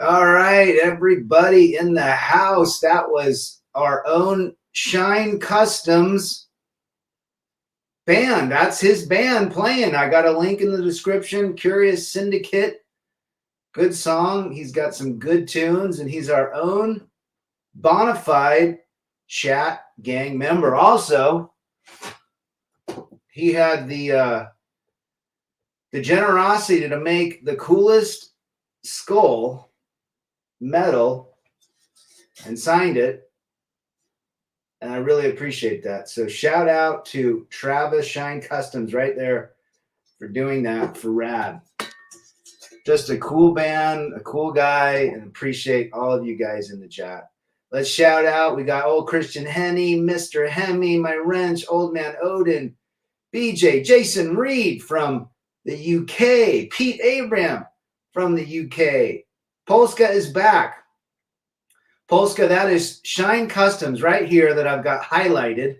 All right, everybody in the house, that was our own Shine Customs band. That's his band playing. I got a link in the description. Curious Syndicate. Good song. He's got some good tunes, and he's our own bona fide chat gang member. Also, he had the generosity to make the coolest skull medal and signed it, and I really appreciate that. So shout out to Travis Shine Customs right there for doing that for Rad. Just a cool band, a cool guy, and appreciate all of you guys in the chat. Let's shout out. We got old Christian Henny, Mr. Hemi, My Wrench, Old Man Odin, BJ, Jason Reed from the UK, Pete Abram from the UK. Polska is back. Polska, that is Shine Customs right here that I've got highlighted.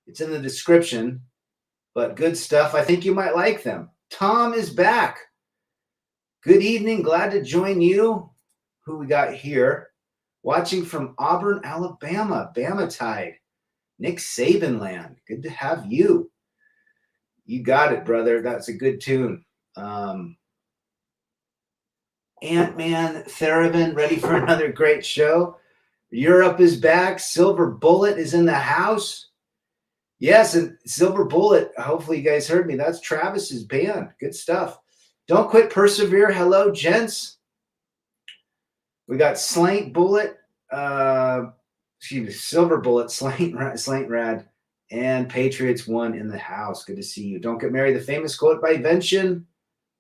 It's in the description, but good stuff. I think you might like them. Tom is back. Good evening. Glad to join you. Who we got here? Watching from Auburn, Alabama. Bama Tide. Nick Saban land. Good to have you. You got it, brother. That's a good tune. Ant-Man Theravin, ready for another great show. Europe is back. Silver Bullet is in the house. Yes, and Silver Bullet, hopefully you guys heard me. That's Travis's band. Good stuff. Don't Quit Persevere. Hello, gents. We got Slant Bullet. Silver Bullet, Slant Rad, and Patriots 1 in the house. Good to see you. Don't Get Married. The famous quote by Ventian,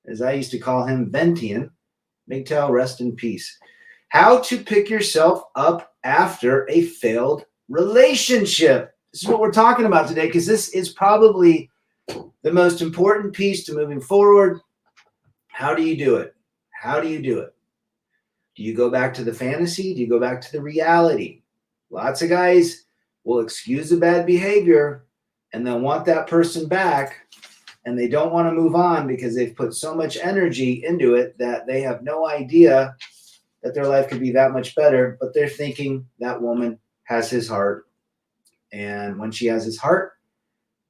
as I used to call him, Ventian. MGTOW, rest in peace. How to pick yourself up after a failed relationship. This is what we're talking about today, because this is probably the most important piece to moving forward. How do you do it? How do you do it? Do you go back to the fantasy? Do you go back to the reality? Lots of guys will excuse the bad behavior and they'll want that person back, and they don't want to move on because they've put so much energy into it that they have no idea that their life could be that much better, but they're thinking that woman has his heart. And when she has his heart,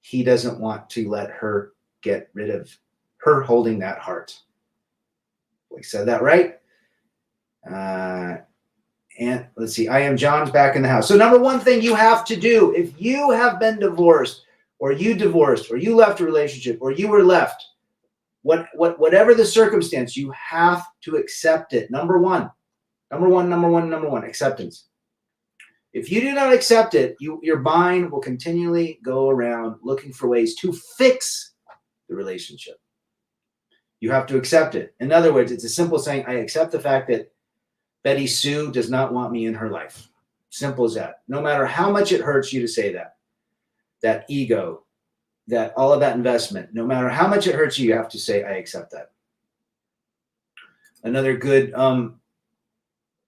he doesn't want to let her get rid of her holding that heart. We said that right. And let's see, I am John's back in the house. So number one thing you have to do, if you have been divorced, or you divorced, or you left a relationship, or you were left, whatever the circumstance, you have to accept it. Number one, acceptance. If you do not accept it, your mind will continually go around looking for ways to fix the relationship. You have to accept it. In other words, it's a simple saying, I accept the fact that Betty Sue does not want me in her life. Simple as that. No matter how much it hurts you to say that ego, that all of that investment, no matter how much it hurts you, you have to say, I accept that. Another good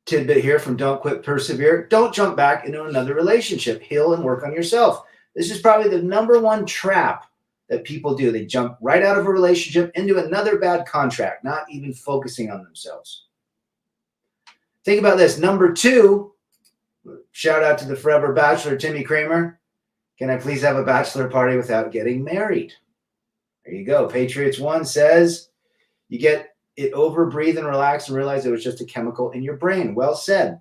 tidbit here from Don't Quit, Persevere. Don't jump back into another relationship. Heal and work on yourself. This is probably the number one trap that people do. They jump right out of a relationship into another bad contract, not even focusing on themselves. Think about this. Number two, shout out to the forever bachelor, Timmy Kramer. Can I please have a bachelor party without getting married? There you go. Patriots 1 says you get it over, breathe, and relax, and realize it was just a chemical in your brain. Well said.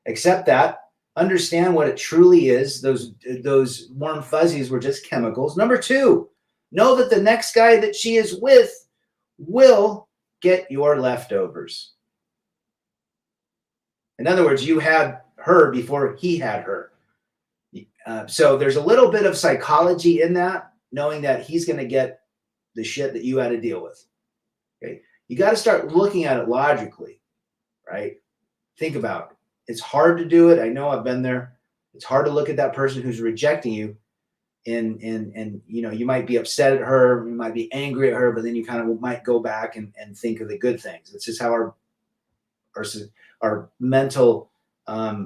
Accept that. Understand what it truly is. Those warm fuzzies were just chemicals. Number two, know that the next guy that she is with will get your leftovers. In other words, you had her before he had her. So there's a little bit of psychology in that, knowing that he's going to get the shit that you had to deal with. Okay, you got to start looking at it logically, right? Think about it. It's hard to do it. I know, I've been there. It's hard to look at that person who's rejecting you, and you know, you might be upset at her, you might be angry at her, but then you kind of might go back and think of the good things. It's just how our mental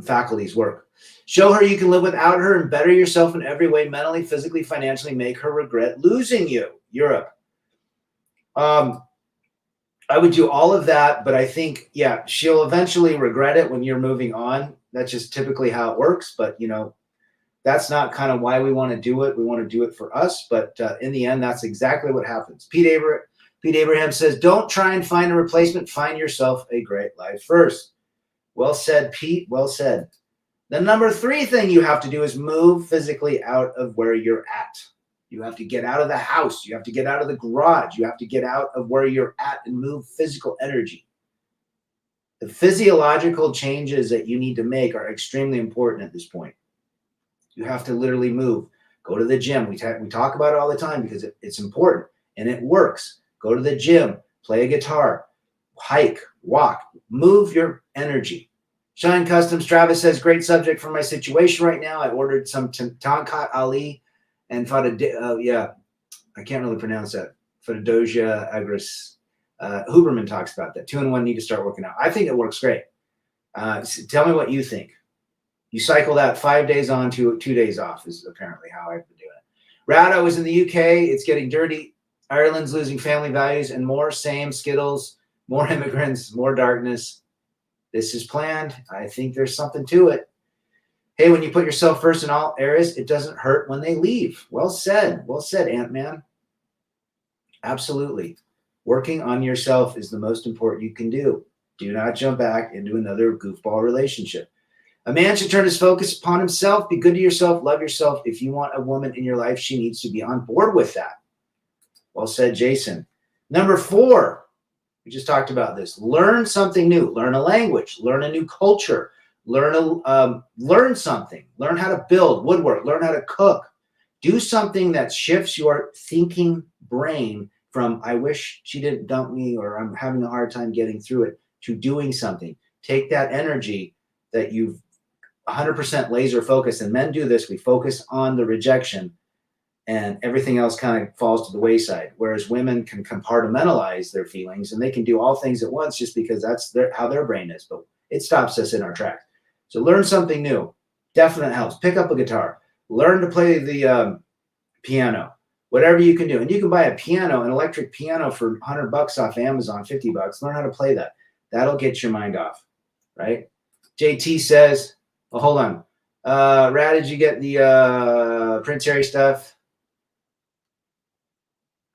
faculties work. Show her you can live without her and better yourself in every way, mentally, physically, financially. Make her regret losing you. Europe. I would do all of that, but I think, yeah, she'll eventually regret it when you're moving on. That's just typically how it works. But, you know, that's not kind of why we want to do it. We want to do it for us. But in the end, that's exactly what happens. Pete Abraham says, don't try and find a replacement. Find yourself a great life first. Well said, Pete. Well said. The number three thing you have to do is move physically out of where you're at. You have to get out of the house. You have to get out of the garage. You have to get out of where you're at and move physical energy. The physiological changes that you need to make are extremely important at this point. You have to literally move. Go to the gym. We talk about it all the time because it's important and it works. Go to the gym. Play a guitar. Hike. Walk. Move your energy. Shine Customs Travis says, great subject for my situation right now. I ordered some Tonkat Ali and I can't really pronounce that. Photodosia agris. Huberman talks about that. 2-in-1 need to start working out. I think it works great. So tell me what you think. You cycle that 5 days on to 2 days off is apparently how I've been doing it. Rado is in the UK. It's getting dirty. Ireland's losing family values and more. Same Skittles. More immigrants. More darkness. This is planned. I think there's something to it. Hey, when you put yourself first in all areas, it doesn't hurt when they leave. Well said. Well said, Ant-Man. Absolutely. Working on yourself is the most important you can do. Do not jump back into another goofball relationship. A man should turn his focus upon himself. Be good to yourself. Love yourself. If you want a woman in your life, she needs to be on board with that. Well said, Jason. Number 4, we just talked about this. Learn something new. Learn a language. Learn a new culture. Learn something. Learn how to build, woodwork. Learn how to cook. Do something that shifts your thinking brain from I wish she didn't dump me or I'm having a hard time getting through it to doing something. Take that energy that you've 100% laser focus, and men do this. We focus on the rejection and everything else kind of falls to the wayside. Whereas women can compartmentalize their feelings and they can do all things at once just because that's how their brain is. But it stops us in our tracks. So learn something new. Definite helps. Pick up a guitar. Learn to play the piano. Whatever you can do. And you can buy a piano, an electric piano for $100 off Amazon, $50. Learn how to play that. That'll get your mind off, right? JT says, oh, hold on. Rad, did you get the Prince Harry stuff?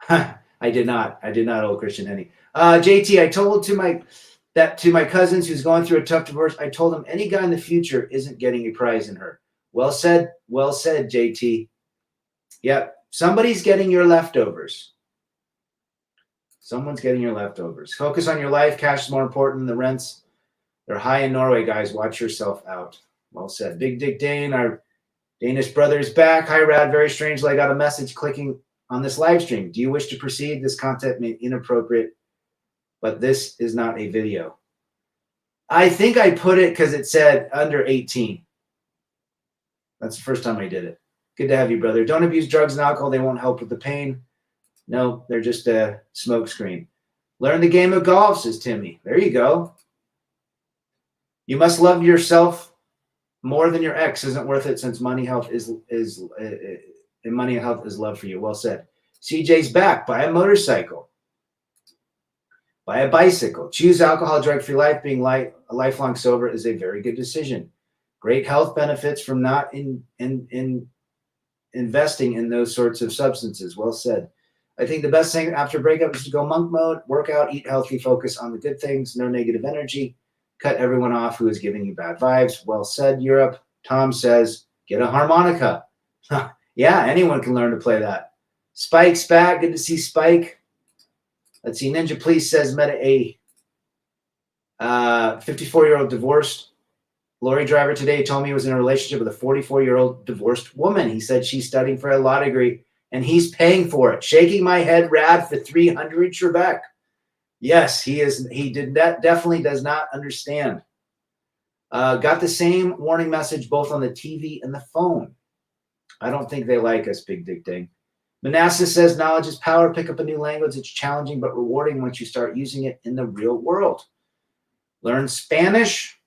I did not, old Christian Henny. JT, I told to my cousins who's going through a tough divorce, I told them any guy in the future isn't getting a prize in her. Well said, JT. Yep, somebody's getting your leftovers. Someone's getting your leftovers. Focus on your life. Cash is more important than the rents. They're high in Norway, guys. Watch yourself out. Well said. Big Dick Dane, our Danish brother, is back. Hi, Rad. Very strangely, I got a message clicking on this live stream. Do you wish to proceed? This content may be inappropriate, but this is not a video. I think I put it because it said under 18. That's the first time I did it. Good to have you, brother. Don't abuse drugs and alcohol. They won't help with the pain. No, they're just a smoke screen. Learn the game of golf, says Timmy. There you go. You must love yourself more than your ex. Isn't worth it since money, health is money and health is love for you. Well said. CJ's back. Buy a motorcycle. Buy a bicycle. Choose alcohol, drug-free life. Being a lifelong sober is a very good decision. Great health benefits from not investing in those sorts of substances. Well said. I think the best thing after breakup is to go monk mode, work out, eat healthy, focus on the good things, no negative energy, cut everyone off who is giving you bad vibes. Well said, Europe. Tom says, get a harmonica. Yeah, anyone can learn to play that. Spike's back. Good to see Spike. Let's see. Ninja Please says, met a 54-year-old divorced lorry driver today. He told me he was in a relationship with a 44-year-old divorced woman. He said she's studying for a law degree and he's paying for it. Shaking my head, Rad, for 300, Trebek. Yes, he is. He did that. Definitely does not understand. Got the same warning message both on the TV and the phone. I don't think they like us, Big Dick Ding. Manasseh says knowledge is power. Pick up a new language. It's challenging but rewarding once you start using it in the real world. Learn Spanish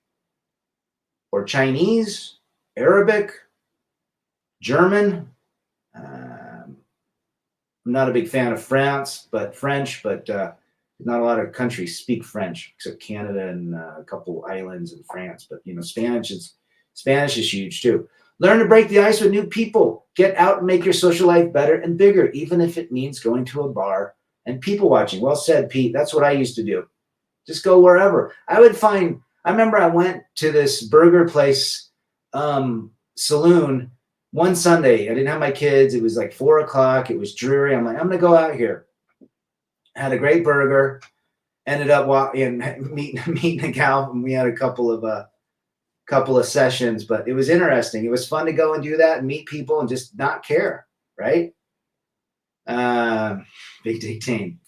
or Chinese, Arabic, German. I'm not a big fan of French, but not a lot of countries speak French except Canada and a couple islands in France. But Spanish is huge too. Learn to break the ice with new people. Get out and make your social life better and bigger, even if it means going to a bar and people watching. Well said, Pete. That's what I used to do. Just go wherever. I remember I went to this burger place saloon one Sunday. I didn't have my kids. It was like 4 o'clock. It was dreary. I'm like, I'm going to go out here. Had a great burger. Ended up meeting a gal, and we had a couple of sessions, but it was interesting. It was fun to go and do that and meet people and just not care, right? Big Dick Teen.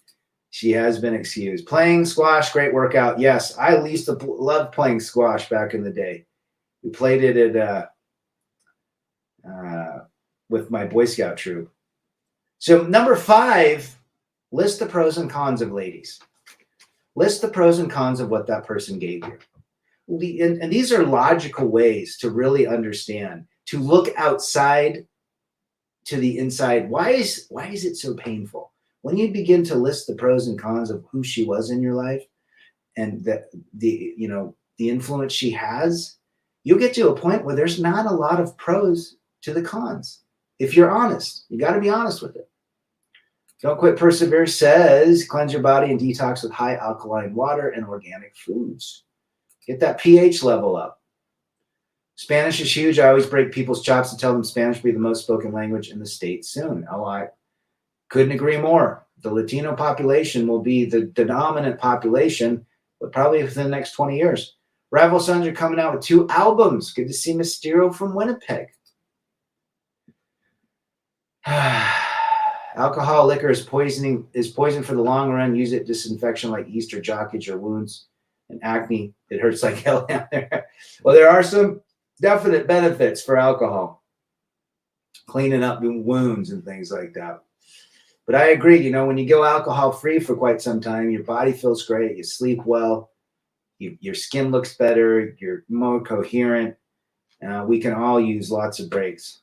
She has been excused. Playing squash, great workout. Yes, I used to love playing squash back in the day. We played it at with my Boy Scout troop. So number 5, list the pros and cons of ladies. List the pros and cons of what that person gave you. And these are logical ways to really understand, to look outside to the inside. Why is it so painful? When you begin to list the pros and cons of who she was in your life and the influence she has, you'll get to a point where there's not a lot of pros to the cons. If you're honest, you got to be honest with it. Don't Quit Persevere says, cleanse your body and detox with high alkaline water and organic foods. Get that pH level up. Spanish is huge. I always break people's chops and tell them Spanish will be the most spoken language in the States soon. Oh, I couldn't agree more. The Latino population will be the dominant population, but probably within the next 20 years. Rival Sons are coming out with 2 albums. Good to see Mysterio from Winnipeg. Alcohol, liquor is poison for the long run. Use it disinfection like yeast or jockage or wounds and acne. It hurts like hell down there. Well, there are some definite benefits for alcohol, cleaning up wounds and things like that. But I agree, when you go alcohol free for quite some time, your body feels great, you sleep well, your skin looks better, you're more coherent. We can all use lots of breaks.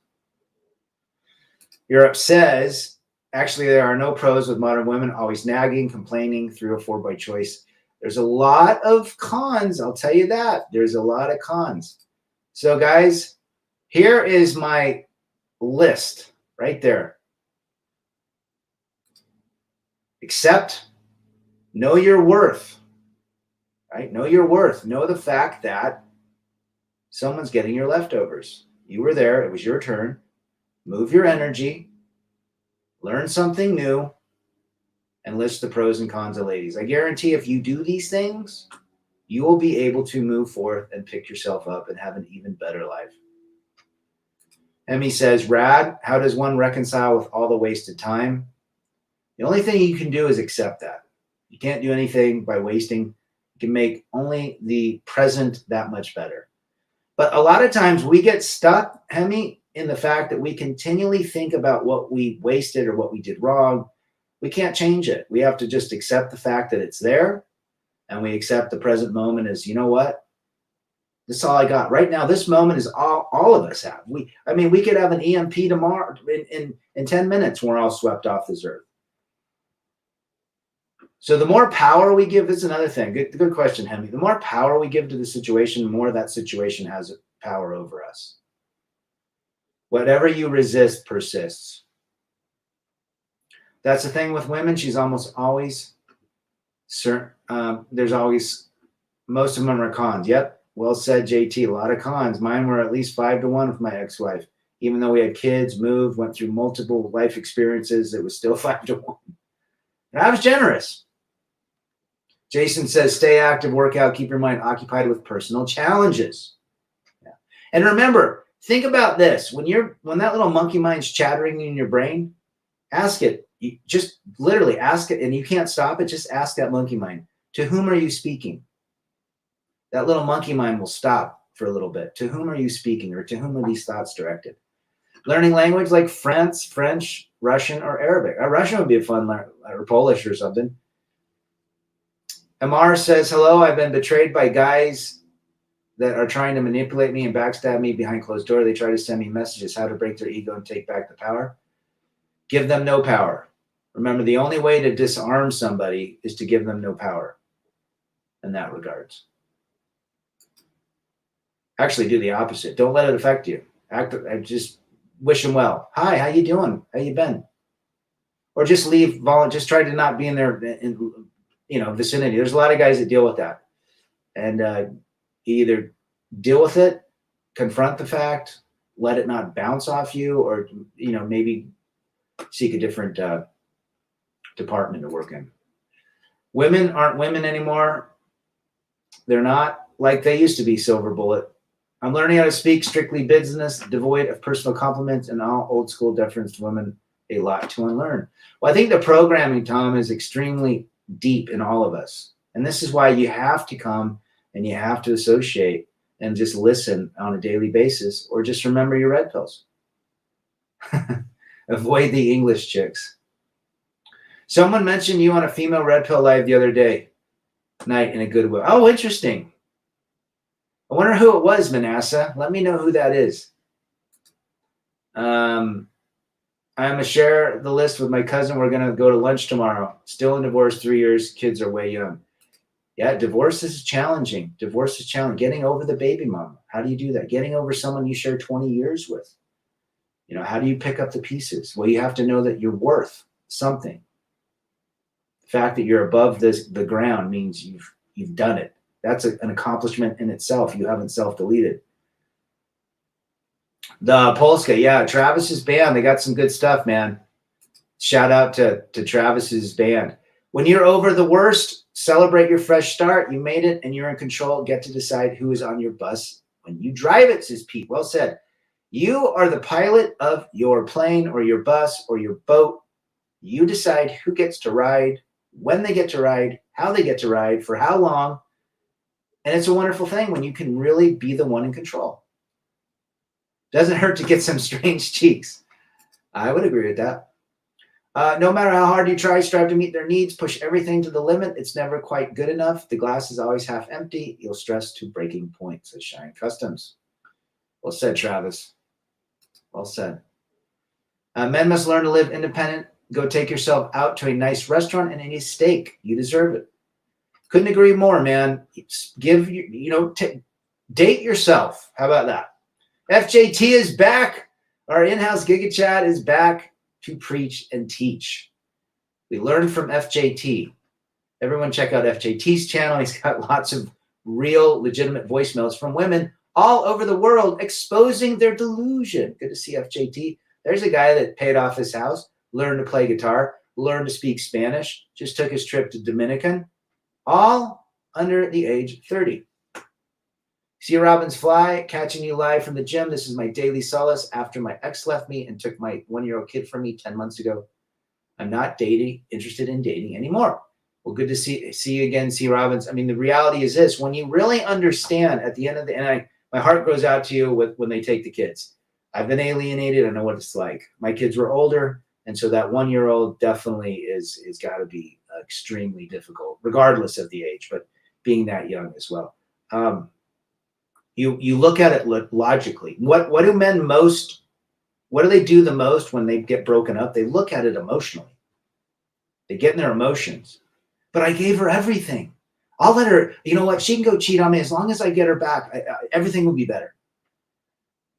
Europe says, actually, there are no pros with modern women, always nagging, complaining, 3 or 4 by choice. There's a lot of cons, I'll tell you that. There's a lot of cons. So, guys, here is my list right there. Accept, know your worth, right? Know your worth. Know the fact that someone's getting your leftovers. You were there. It was your turn. Move your energy. Learn something new. And list the pros and cons of ladies. I guarantee if you do these things, you will be able to move forth and pick yourself up and have an even better life. Emmy says, Rad, how does one reconcile with all the wasted time? The only thing you can do is accept that. You can't do anything by wasting. You can make only the present that much better. But a lot of times we get stuck, Hemi, in the fact that we continually think about what we wasted or what we did wrong. We can't change it. We have to just accept the fact that it's there, and we accept the present moment as, you know what? This is all I got. Right now, this moment is all of us have. We could have an EMP tomorrow in 10 minutes. We're all swept off this earth. So the more power we give, this is another thing. Good question, Hemi. The more power we give to the situation, the more that situation has power over us. Whatever you resist persists. That's the thing with women. She's almost always certain. There's always, most of them are cons. Yep. Well said, JT. A lot of cons. Mine were at least 5-1 with my ex-wife. Even though we had kids, moved, went through multiple life experiences, it was still 5-1. And I was generous. Jason says, stay active, work out, keep your mind occupied with personal challenges. Yeah. And remember, think about this. When that little monkey mind's chattering in your brain, ask it. You just literally ask it, and you can't stop it. Just ask that monkey mind, to whom are you speaking? That little monkey mind will stop for a little bit. To whom are you speaking, or to whom are these thoughts directed? Learning language like French, Russian, or Arabic. Russian would be a fun learn, or Polish or something. Amar says, hello, I've been betrayed by guys that are trying to manipulate me and backstab me behind closed door. They try to send me messages, how to break their ego and take back the power. Give them no power. Remember, the only way to disarm somebody is to give them no power in that regards. Actually, do the opposite. Don't let it affect you. Just wish them well. Hi, how you doing? How you been? Or just leave. Just try to not be in their vicinity. There's a lot of guys that deal with that, and either deal with it, confront the fact, let it not bounce off you, or maybe seek a different department to work in. Women aren't women anymore. They're not like they used to be, Silver Bullet. I'm learning how to speak strictly business, devoid of personal compliments and all old school deference to women. A lot to unlearn. Well, I think the programming, Tom, is extremely deep in all of us. And this is why you have to come and you have to associate and just listen on a daily basis, or just remember your red pills. Avoid the English chicks. Someone mentioned you on a female red pill live the other night in a good way. Oh, interesting. I wonder who it was, Manasseh. Let me know who that is. I'm going to share the list with my cousin. We're going to go to lunch tomorrow. Still in divorce, 3 years. Kids are way young. Yeah, divorce is challenging. Divorce is challenging. Getting over the baby mama. How do you do that? Getting over someone you share 20 years with. How do you pick up the pieces? Well, you have to know that you're worth something. The fact that you're above the ground means you've done it. That's an accomplishment in itself. You haven't self-deleted. The Polska, yeah, Travis's band, they got some good stuff, man. Shout out to Travis's band. When you're over the worst, celebrate your fresh start. You made it and you're in control. Get to decide who is on your bus when you drive it, says Pete. Well said. You are the pilot of your plane or your bus or your boat. You decide who gets to ride, when they get to ride, how they get to ride, for how long. And it's a wonderful thing when you can really be the one in control. Doesn't hurt to get some strange cheeks. I would agree with that. No matter how hard you try, strive to meet their needs, push everything to the limit. It's never quite good enough. The glass is always half empty. You'll stress to breaking point, says Shine Customs. Well said, Travis. Well said. Men must learn to live independent. Go take yourself out to a nice restaurant and eat a steak. You deserve it. Couldn't agree more, man. Date yourself. How about that? FJT is back. Our in-house Giga Chat is back to preach and teach. We learned from FJT. Everyone check out FJT's channel. He's got lots of real, legitimate voicemails from women all over the world exposing their delusion. Good to see FJT. There's a guy that paid off his house, learned to play guitar, learned to speak Spanish, just took his trip to Dominican, all under the age of 30. See Robin's Fly, catching you live from the gym. This is my daily solace after my ex left me and took my 1-year-old kid from me 10 months ago. I'm not interested in dating anymore. Well, good to see you again, C. Robbins. I mean, the reality is this: when you really understand at the end of the, and my heart goes out to you when they take the kids. I've been alienated. I know what it's like. My kids were older, and so that 1-year-old definitely is got to be extremely difficult, regardless of the age, but being that young as well. You look at it logically. What do men most? What do they do the most when they get broken up? They look at it emotionally. They get in their emotions. But I gave her everything. I'll let her, you know what? She can go cheat on me as long as I get her back. Everything will be better.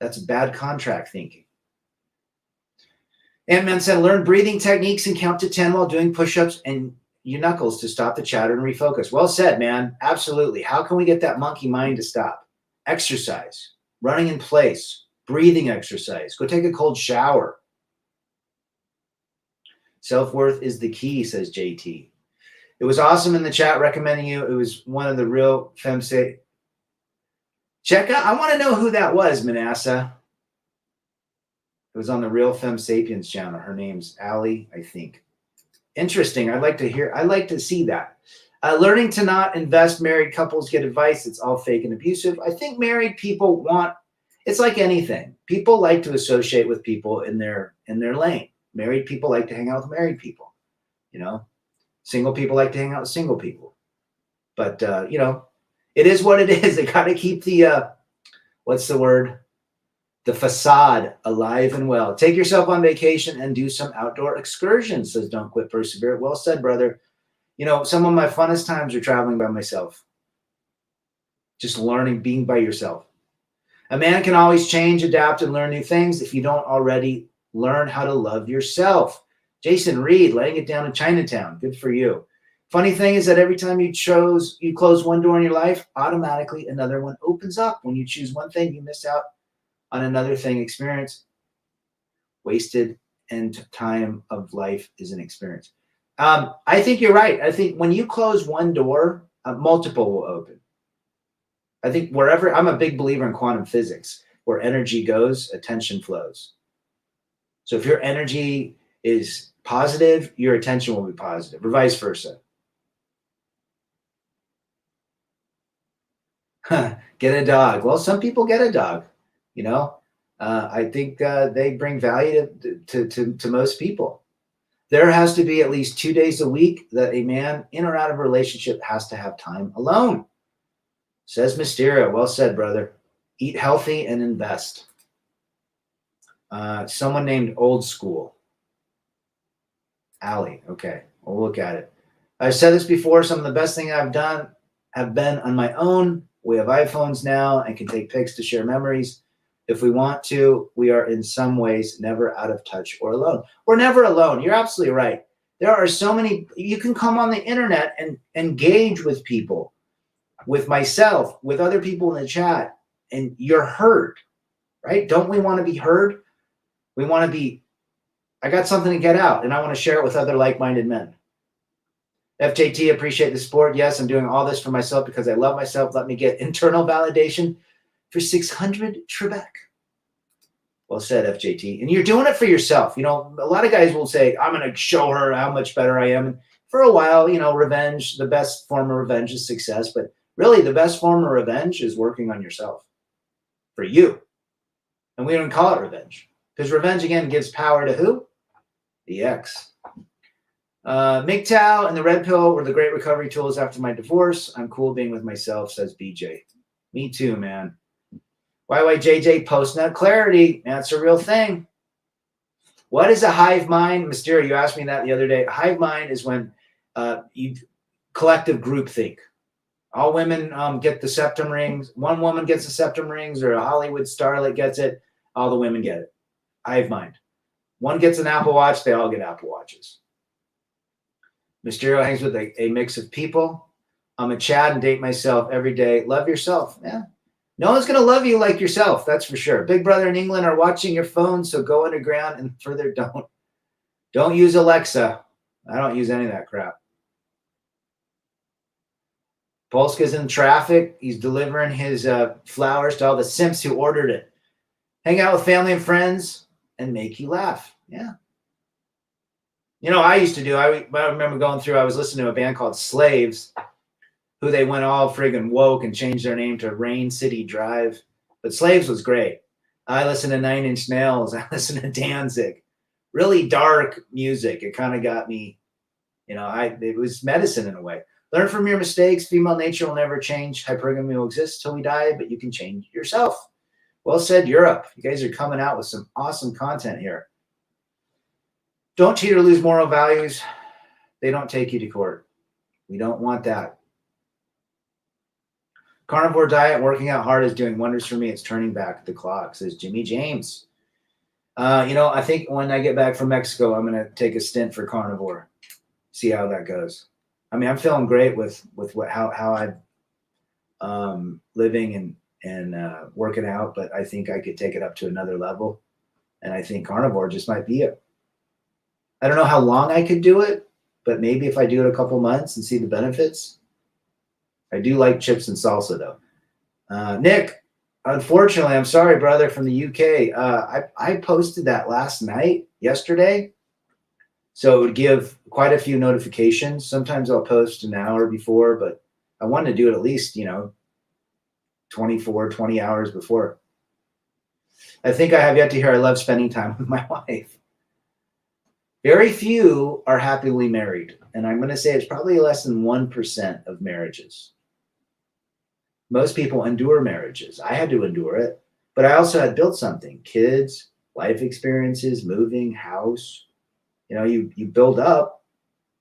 That's bad contract thinking. Ant-Man said, learn breathing techniques and count to 10 while doing push-ups and your knuckles to stop the chatter and refocus. Well said, man. Absolutely. How can we get that monkey mind to stop? Exercise, running in place, breathing exercise. Go take a cold shower. Self-worth is the key, says JT. It was awesome in the chat recommending you. It was one of the real femse. Check out. I want to know who that was, Manasseh. It was on the Real Femme Sapiens channel. Her name's Allie, I think. Interesting. I'd like to see that. Learning to not invest. Married couples get advice. It's all fake and abusive. I think married people it's like anything. People like to associate with people in their lane. Married people like to hang out with married people, you know. Single people like to hang out with single people. But, you know, it is what it is. They got to keep the, what's the word? The facade alive and well. Take yourself on vacation and do some outdoor excursions, says Don't Quit, Persevere. Well said, brother. You know, some of my funnest times are traveling by myself. Just learning, being by yourself. A man can always change, adapt, and learn new things if you don't already learn how to love yourself. Jason Reed, laying it down in Chinatown. Good for you. Funny thing is that every time you close one door in your life, automatically another one opens up. When you choose one thing, you miss out on another thing. Experience wasted and time of life is an experience. I think you're right. I think when you close one door, multiple will open. I think I'm a big believer in quantum physics. Where energy goes, attention flows. So if your energy is positive, your attention will be positive, or vice versa. Get a dog. Well, some people get a dog, you know. I think they bring value to most people. There has to be at least 2 days a week that a man in or out of a relationship has to have time alone, says Mysterio. Well said, brother. Eat healthy and invest. Someone named Old School. Allie. Okay, we'll look at it. I've said this before. Some of the best things I've done have been on my own. We have iPhones now and can take pics to share memories. If we want to, we are in some ways never out of touch or alone. We're never alone. You're absolutely right. There are so many. You can come on the internet and engage with people, with myself, with other people in the chat, and you're heard, right? Don't we want to be heard? We want to be, I got something to get out, and I want to share it with other like-minded men. FJT, appreciate the support. Yes, I'm doing all this for myself because I love myself. Let me get internal validation for 600 Trebek. Well said, FJT. And you're doing it for yourself. You know, a lot of guys will say, I'm going to show her how much better I am. And for a while, you know, revenge, the best form of revenge is success. But really, the best form of revenge is working on yourself for you. And we don't call it revenge. Because revenge, again, gives power to who? The ex. MGTOW and the red pill were the great recovery tools after my divorce. I'm cool being with myself, says BJ. Me too, man. YYJJ, post-nut clarity. That's a real thing. What is a hive mind? Mysterio, you asked me that the other day. A hive mind is when you collective group think. All women get the septum rings. One woman gets the septum rings, or a Hollywood starlet gets it. All the women get it. Hive mind. One gets an Apple Watch, they all get Apple Watches. Mysterio hangs with a mix of people. I'm a Chad and date myself every day. Love yourself. Yeah. No one's going to love you like yourself. That's for sure. Big Brother in England are watching your phone, so go underground and further don't use Alexa. I don't use any of that crap. Polska's in traffic. He's delivering his flowers to all the simps who ordered it. Hang out with family and friends and make you laugh. Yeah. You know, I used to do, I remember going through, I was listening to a band called Slaves, who they went all friggin' woke and changed their name to Rain City Drive. But Slaves was great. I listened to Nine Inch Nails. I listened to Danzig. Really dark music. It kind of got me, you know, it was medicine in a way. Learn from your mistakes. Female nature will never change. Hypergamy will exist till we die, but you can change yourself. Well said, Europe. You guys are coming out with some awesome content here. Don't cheat or lose moral values. They don't take you to court. We don't want that. Carnivore diet, working out hard is doing wonders for me. It's turning back the clock, says Jimmy James. You know, I think when I get back from Mexico, I'm going to take a stint for carnivore. See how that goes. I mean, I'm feeling great with how I'm living and working out, but I think I could take it up to another level. And I think carnivore just might be it. I don't know how long I could do it, but maybe if I do it a couple months and see the benefits. I do like chips and salsa, though. Nick, unfortunately, I'm sorry, brother, from the UK. I posted that yesterday, so it would give quite a few notifications. Sometimes I'll post an hour before, but I want to do it at least, 20 hours before. I think I have yet to hear I love spending time with my wife. Very few are happily married, and I'm going to say it's probably less than 1% of marriages. Most people endure marriages. I had to endure it, but I also had built something: kids, life experiences, moving, house. You build up.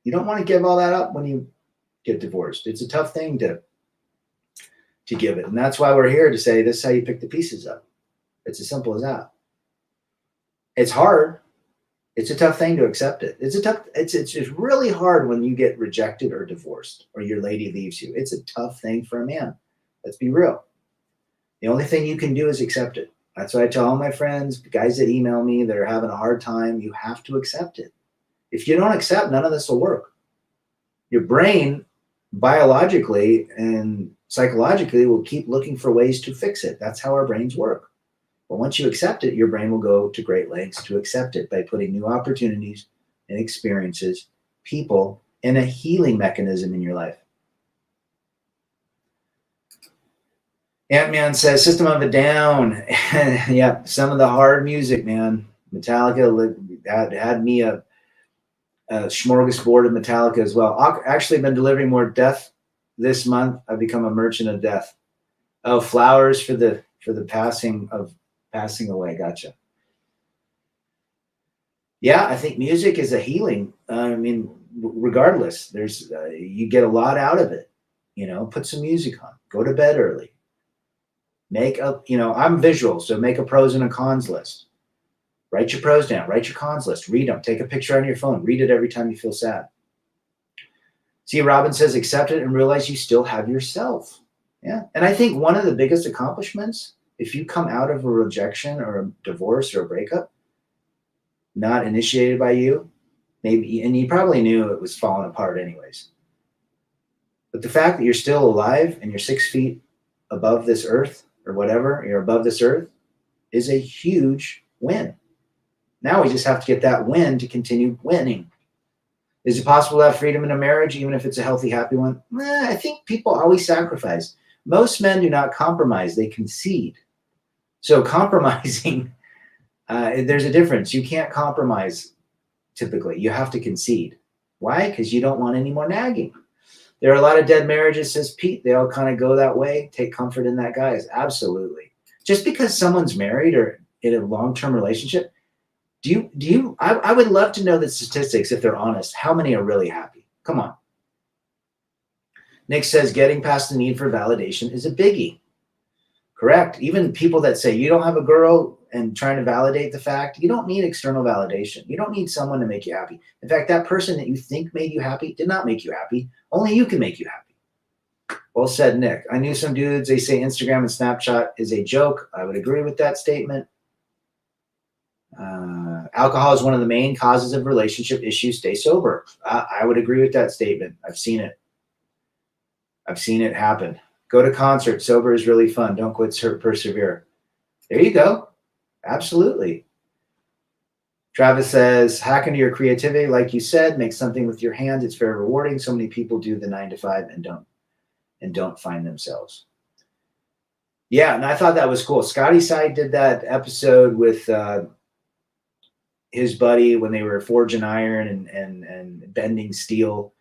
You don't want to give all that up when you get divorced. It's a tough thing to give it, and that's why we're here to say this is how you pick the pieces up. It's as simple as that. It's hard. It's a tough thing to accept it. It's really hard when you get rejected or divorced or your lady leaves you. It's a tough thing for a man. Let's be real. The only thing you can do is accept it. That's what I tell all my friends, guys that email me that are having a hard time. You have to accept it. If you don't accept, none of this will work. Your brain, biologically and psychologically, will keep looking for ways to fix it. That's how our brains work. But once you accept it, your brain will go to great lengths to accept it by putting new opportunities and experiences, people, and a healing mechanism in your life. Ant-Man says, System of a Down. Yeah, some of the hard music, man. Metallica had me a smorgasbord of Metallica as well. I've actually been delivering more death this month. I've become a merchant of death. Oh, flowers for the passing away. Gotcha. Yeah, I think music is a healing. I mean, regardless, there's you get a lot out of it. Put some music on. Go to bed early. I'm visual, so make a pros and a cons list. Write your pros down. Write your cons list. Read them. Take a picture on your phone. Read it every time you feel sad. See, Robin says, accept it and realize you still have yourself. Yeah. And I think one of the biggest accomplishments, if you come out of a rejection or a divorce or a breakup, not initiated by you, maybe, and you probably knew it was falling apart anyways. But the fact that you're still alive and you're 6 feet above this earth or whatever, you're above this earth, is a huge win. Now we just have to get that win to continue winning. Is it possible to have freedom in a marriage, even if it's a healthy, happy one? I think people always sacrifice. Most men do not compromise. They concede. So compromising, there's a difference. You can't compromise typically. You have to concede. Why? Because you don't want any more nagging. There are a lot of dead marriages, says Pete. They all kind of go that way. Take comfort in that, guys. Absolutely. Just because someone's married or in a long-term relationship, I would love to know the statistics, if they're honest. How many are really happy? Come on. Nick says, getting past the need for validation is a biggie. Correct. Even people that say, you don't have a girl, and trying to validate the fact, you don't need external validation. You don't need someone to make you happy. In fact, that person that you think made you happy did not make you happy. Only you can make you happy. Well said, Nick. I knew some dudes, they say Instagram and Snapchat is a joke. I would agree with that statement. Alcohol is one of the main causes of relationship issues. Stay sober. I would agree with that statement. I've seen it. I've seen it happen. Go to concerts. Sober is really fun. Don't quit, persevere. There you go. Absolutely. Travis says, hack into your creativity. Like you said, make something with your hands. It's very rewarding. So many people do the 9 to 5 and don't find themselves. Yeah, and I thought that was cool. Scotty Side did that episode with his buddy when they were forging iron and bending steel.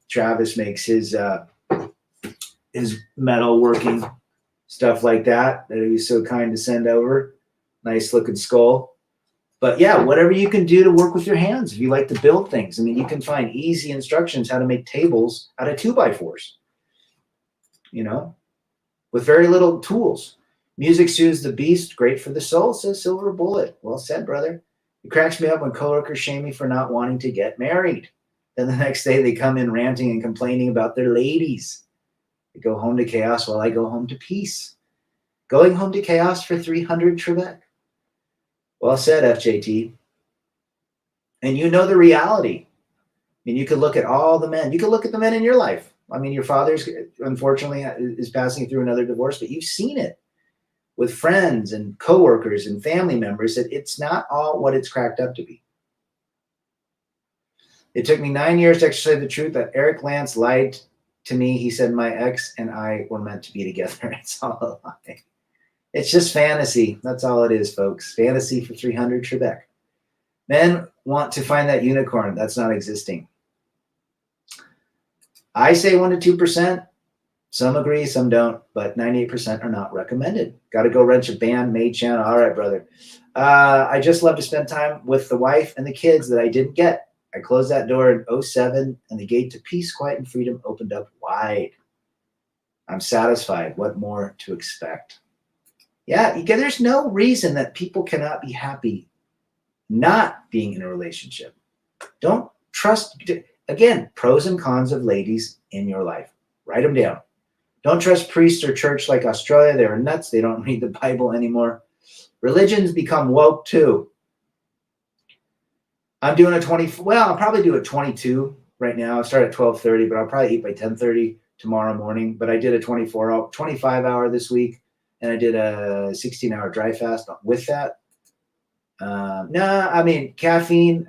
Travis makes his metal working stuff like that he was so kind to send over. Nice looking skull. But yeah, whatever you can do to work with your hands. If you like to build things, I mean, you can find easy instructions how to make tables out of 2x4s, with very little tools. Music soothes the beast. Great for the soul, says Silver Bullet. Well said, brother. It cracks me up when coworkers shame me for not wanting to get married. Then the next day they come in ranting and complaining about their ladies. They go home to chaos while I go home to peace. Going home to chaos for 300 Trebek. Well said, FJT. And you know the reality. I mean, you could look at all the men. You could look at the men in your life. I mean, your father's, unfortunately, is passing through another divorce, but you've seen it with friends and coworkers and family members that it's not all what it's cracked up to be. It took me 9 years to actually say the truth that Eric Lance lied to me. He said my ex and I were meant to be together. It's all a lie. It's just fantasy. That's all it is, folks. Fantasy for 300 Trebek. Men want to find that unicorn. That's not existing. I say 1 to 2%. Some agree, some don't, but 98% are not recommended. Got to go wrench a band, made channel. All right, brother. I just love to spend time with the wife and the kids that I didn't get. I closed that door in 2007, and the gate to peace, quiet, and freedom opened up wide. I'm satisfied. What more to expect? Yeah, there's no reason that people cannot be happy not being in a relationship. Don't trust. Again, pros and cons of ladies in your life. Write them down. Don't trust priests or church like Australia. They are nuts. They don't read the Bible anymore. Religions become woke too. I'm doing I'll probably do a 22 right now. I start at 12:30, but I'll probably eat by 10:30 tomorrow morning. But I did a 25 hour this week, and I did a 16-hour dry fast with that. Caffeine,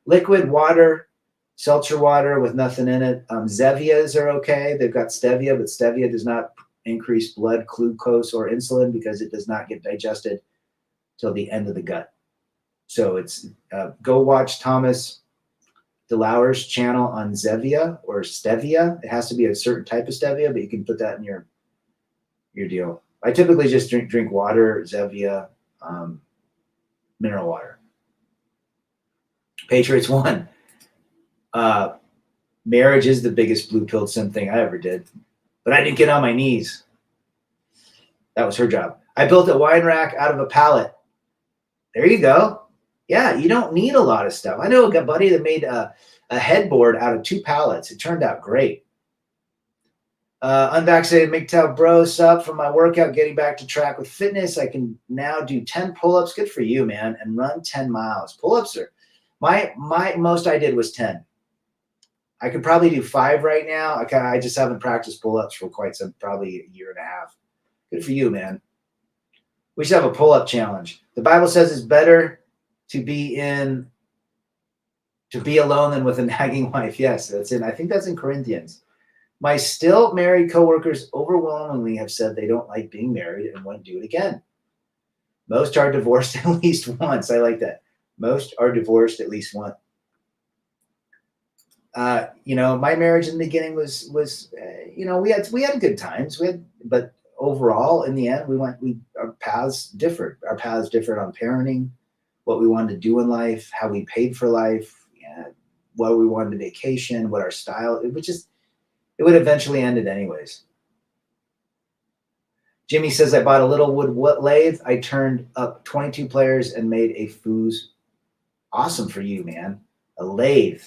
liquid water, seltzer water with nothing in it. Zevias are okay. They've got stevia, but stevia does not increase blood glucose or insulin because it does not get digested till the end of the gut. So it's go watch Thomas DeLauer's channel on Zevia or stevia. It has to be a certain type of stevia, but you can put that in your deal. I typically just drink water, Zevia, mineral water. Patriots won. Marriage is the biggest blue pill sim thing I ever did, but I didn't get on my knees. That was her job. I built a wine rack out of a pallet. There you go. Yeah, you don't need a lot of stuff. I know a buddy that made a headboard out of 2 pallets. It turned out great. Unvaccinated MGTOW bro, sub from my workout, getting back to track with fitness. I can now do 10 pull-ups. Good for you, man. And run 10 miles. Pull-ups are my most I did was 10. I could probably do 5 right now. I just haven't practiced pull-ups for probably a year and a half. Good for you, man. We should have a pull-up challenge. The Bible says it's better to be alone than with a nagging wife. Yes, I think that's in Corinthians. My still married coworkers overwhelmingly have said they don't like being married and won't do it again. Most are divorced at least once. I like that. Most are divorced at least once. My marriage in the beginning was we had good times. But overall, in the end, our paths differed. Our paths differed on parenting, what we wanted to do in life, how we paid for life, what we wanted to vacation, what our style. It would eventually end it anyways. Jimmy says, I bought a little wood lathe. I turned up 22 players and made a foos. Awesome for you, man. A lathe.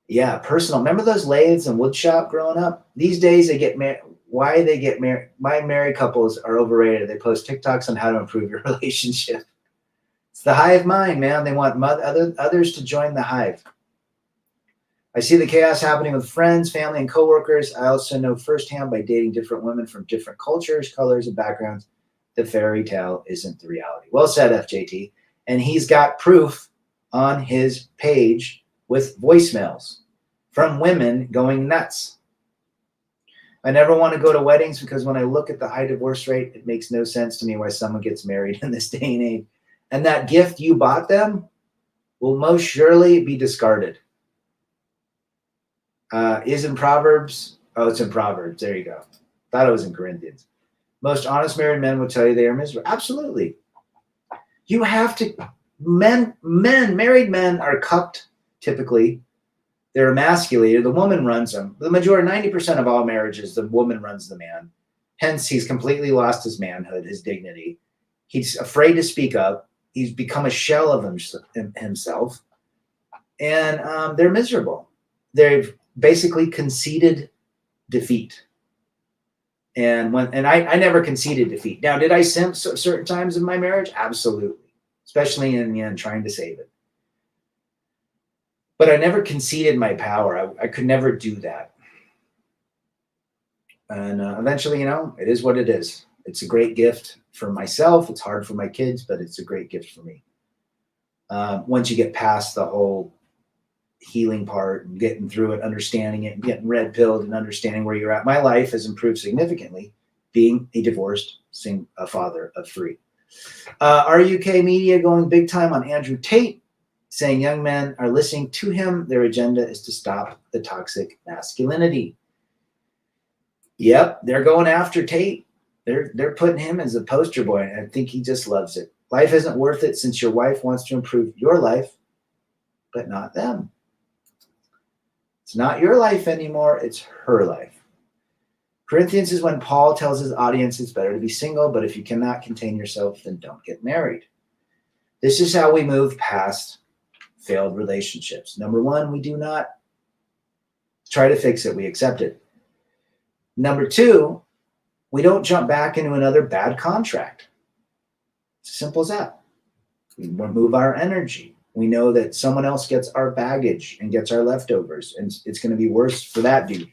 Yeah, personal. Remember those lathes in wood shop growing up? These days they get married. Why they get married? My married couples are overrated. They post TikToks on how to improve your relationship. It's the hive mind, man. They want others to join the hive. I see the chaos happening with friends, family, and coworkers. I also know firsthand by dating different women from different cultures, colors, and backgrounds, the fairy tale isn't the reality. Well said, FJT. And he's got proof on his page with voicemails from women going nuts. I never want to go to weddings because when I look at the high divorce rate, it makes no sense to me why someone gets married in this day and age. And that gift you bought them will most surely be discarded. Is in Proverbs. Oh, it's in Proverbs. There you go. Thought it was in Corinthians. Most honest married men will tell you they are miserable. Absolutely. You have to. Married men are cucked typically. They're emasculated. The woman runs them. The majority, 90% of all marriages, the woman runs the man. Hence, he's completely lost his manhood, his dignity. He's afraid to speak up. He's become a shell of himself. And they're miserable. They've basically conceded defeat. And I never conceded defeat. Now, did I simp certain times in my marriage? Absolutely. Especially in the end, trying to save it. But I never conceded my power. I could never do that. And eventually, it is what it is. It's a great gift for myself. It's hard for my kids, but it's a great gift for me. Once you get past the whole healing part and getting through it, understanding it, and getting red pilled and understanding where you're at. My life has improved significantly being a divorced father of 3. Our UK media going big time on Andrew Tate, saying young men are listening to him. Their agenda is to stop the toxic masculinity. Yep, they're going after Tate. They're putting him as a poster boy, and I think he just loves it. Life isn't worth it since your wife wants to improve your life, but not them. It's not your life anymore. It's her life. Corinthians is when Paul tells his audience it's better to be single, but if you cannot contain yourself, then don't get married. This is how we move past failed relationships. Number 1, we do not try to fix it. We accept it. Number 2, we don't jump back into another bad contract. It's as simple as that. We remove our energy. We know that someone else gets our baggage and gets our leftovers, and it's going to be worse for that dude.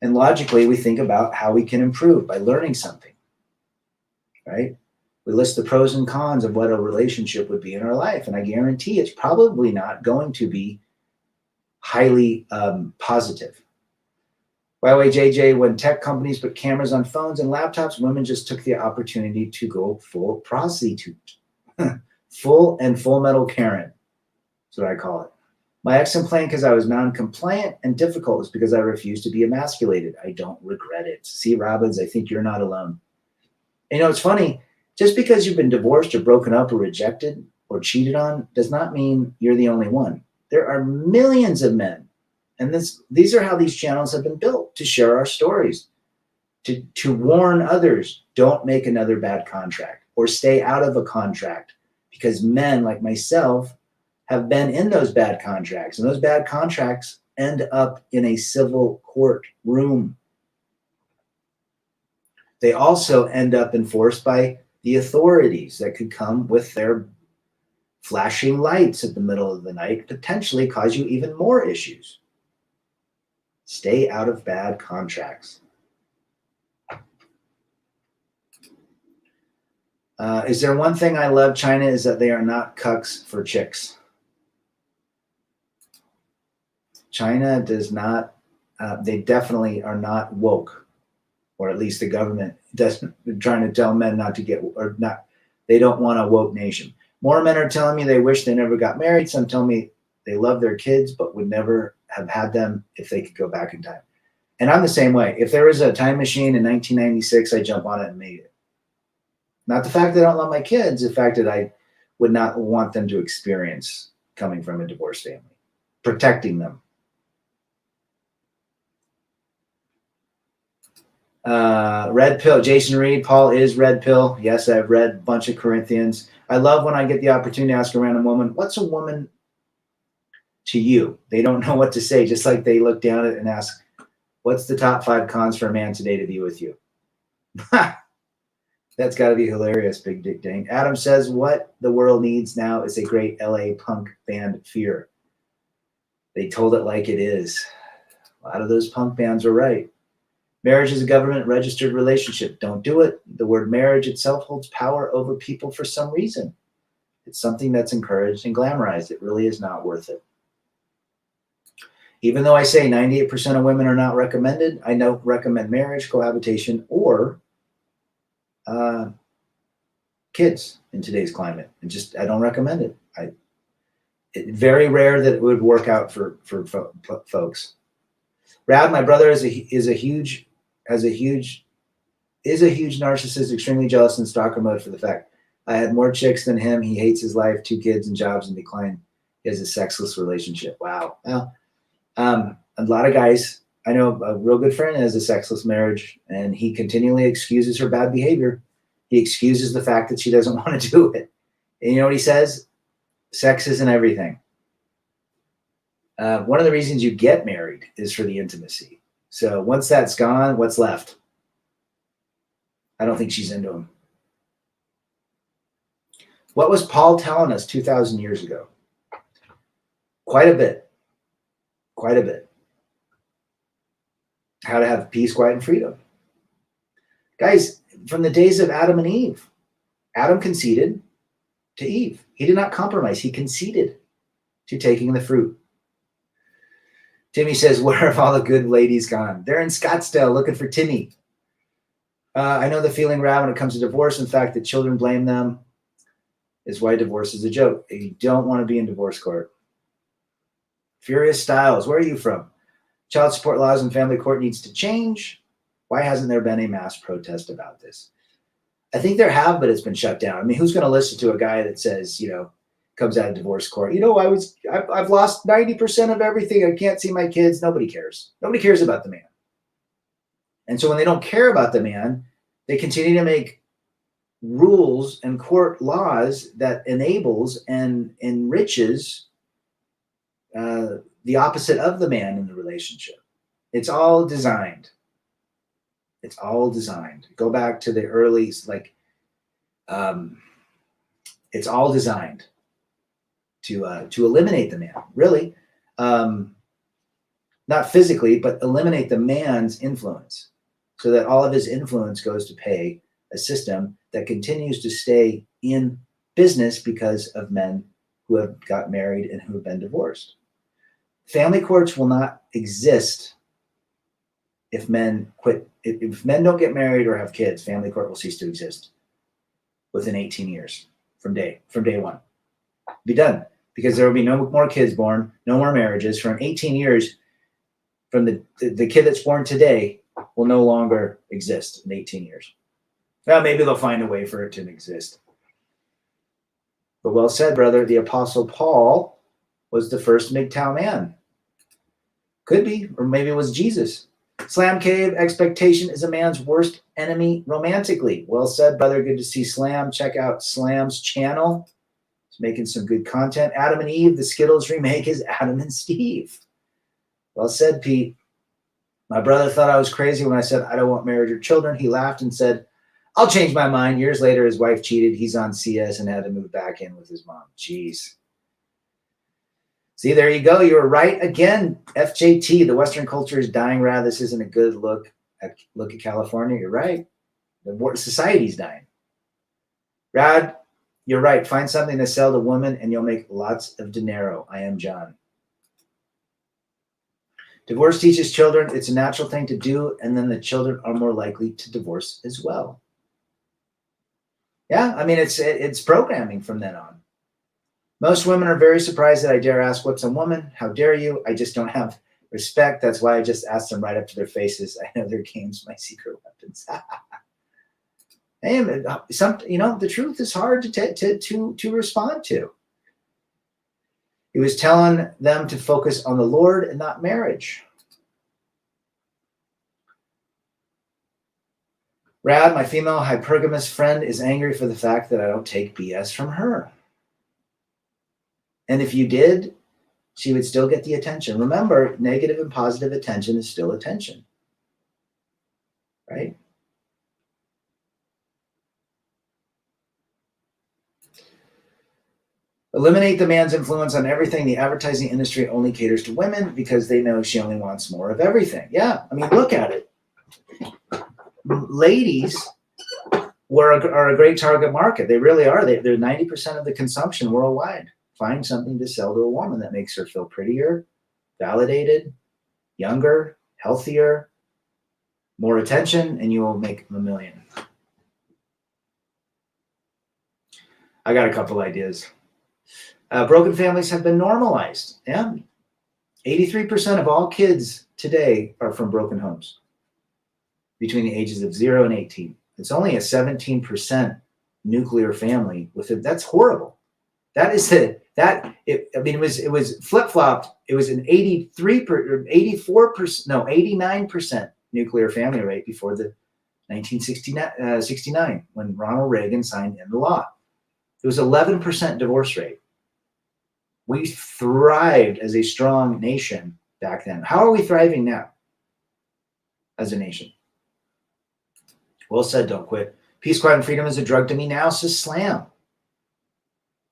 And logically, we think about how we can improve by learning something, right? We list the pros and cons of what a relationship would be in our life, and I guarantee it's probably not going to be highly positive. By the way, JJ, when tech companies put cameras on phones and laptops, women just took the opportunity to go full prostitute. Full metal Karen. That's what I call it. My ex complained because I was non-compliant and difficult is because I refused to be emasculated. I don't regret it. See, Robbins, I think you're not alone. And it's funny. Just because you've been divorced or broken up or rejected or cheated on does not mean you're the only one. There are millions of men. And these are how these channels have been built, to share our stories, to warn others, don't make another bad contract or stay out of a contract. Because men like myself have been in those bad contracts, and those bad contracts end up in a civil court room. They also end up enforced by the authorities that could come with their flashing lights at the middle of the night, potentially cause you even more issues. Stay out of bad contracts. Is there one thing I love China is that they are not cucks for chicks. China does not, they definitely are not woke, or at least the government doesn't, trying to tell men not to get, or not, they don't want a woke nation. More men are telling me they wish they never got married. Some tell me they love their kids, but would never have had them if they could go back in time. And I'm the same way. If there was a time machine in 1996, I'd jump on it and made it. Not the fact that I don't love my kids, the fact that I would not want them to experience coming from a divorced family, protecting them. Red pill. Jason Reed. Paul is red pill. Yes, I've read a bunch of Corinthians. I love when I get the opportunity to ask a random woman, what's a woman to you? They don't know what to say, just like they look down at it and ask, what's the top 5 cons for a man today to be with you? That's got to be hilarious, Big Dick Dane. Adam says, what the world needs now is a great LA punk band, Fear. They told it like it is. A lot of those punk bands are right. Marriage is a government-registered relationship. Don't do it. The word marriage itself holds power over people for some reason. It's something that's encouraged and glamorized. It really is not worth it. Even though I say 98% of women are not recommended, I don't recommend marriage, cohabitation, or kids in today's climate. I don't recommend it. It's very rare that it would work out for folks. Rad, my brother is a huge narcissist, extremely jealous and stalker mode for the fact I had more chicks than him. He hates his life, 2 kids and jobs in decline. He has a sexless relationship. Wow. Well, a lot of guys, I know a real good friend has a sexless marriage, and he continually excuses her bad behavior. He excuses the fact that she doesn't want to do it. And you know what he says? Sex isn't everything. One of the reasons you get married is for the intimacy. So once that's gone, what's left? I don't think she's into him. What was Paul telling us 2,000 years ago? Quite a bit. Quite a bit. How to have peace, quiet, and freedom. Guys, from the days of Adam and Eve, Adam conceded to Eve. He did not compromise. He conceded to taking the fruit. Timmy says, where have all the good ladies gone? They're in Scottsdale looking for Timmy. I know the feeling, Rad, when it comes to divorce. In fact, the children blame them is why divorce is a joke. You don't want to be in divorce court. Furious Styles, where are you from? Child support laws and family court needs to change. Why hasn't there been a mass protest about this? I think there have, but it's been shut down. I mean, who's going to listen to a guy that says, comes out of divorce court, I've lost 90% of everything. I can't see my kids. Nobody cares. Nobody cares about the man. And so when they don't care about the man, they continue to make rules and court laws that enables and enriches the opposite of the man in the relationship. It's all designed. It's all designed. Go back to the early, it's all designed to eliminate the man, really. Not physically, but eliminate the man's influence so that all of his influence goes to pay a system that continues to stay in business because of men who have got married and who have been divorced. Family courts will not exist if men quit. If men don't get married or have kids, family court will cease to exist within 18 years from day one. Be done, because there will be no more kids born, no more marriages. From 18 years, from the kid that's born today will no longer exist in 18 years. Well, maybe they'll find a way for it to exist. But well said, brother. The Apostle Paul was the first MGTOW man. Could be, or maybe it was Jesus. Slam Cave, expectation is a man's worst enemy romantically. Well said, brother. Good to see Slam. Check out Slam's channel. He's making some good content. Adam and Eve, the Skittles remake is Adam and Steve. Well said, Pete. My brother thought I was crazy when I said I don't want marriage or children. He laughed and said, I'll change my mind. Years later, his wife cheated. He's on CS and had to move back in with his mom. Jeez. See, there you go. You were right again. FJT, the Western culture is dying. Rad, this isn't a good look at California. You're right. The society's dying. Rad, you're right. Find something to sell to women and you'll make lots of dinero. I am John. Divorce teaches children it's a natural thing to do, and then the children are more likely to divorce as well. Yeah, I mean, it's programming from then on. Most women are very surprised that I dare ask, what's a woman? How dare you? I just don't have respect. That's why I just ask them right up to their faces. I know their game's my secret weapons. And the truth is hard to respond to. He was telling them to focus on the Lord and not marriage. Rad, my female hypergamous friend, is angry for the fact that I don't take BS from her. And if you did, she would still get the attention. Remember, negative and positive attention is still attention, right? Eliminate the man's influence on everything. The advertising industry only caters to women because they know she only wants more of everything. Yeah, I mean, look at it. Ladies are a great target market. They really are. They're 90% of the consumption worldwide. Find something to sell to a woman that makes her feel prettier, validated, younger, healthier, more attention, and you will make $1 million. I got a couple ideas. Broken families have been normalized. Yeah. 83% of all kids today are from broken homes between the ages of 0 and 18. It's only a 17% nuclear family with it. That's horrible. That is it. It was flip-flopped. It was an 89% nuclear family rate before the 1969 when Ronald Reagan signed into law. It was 11% divorce rate. We thrived as a strong nation back then. How are we thriving now as a nation? Well said, don't quit. Peace, quiet, and freedom is a drug to me now, says Slam.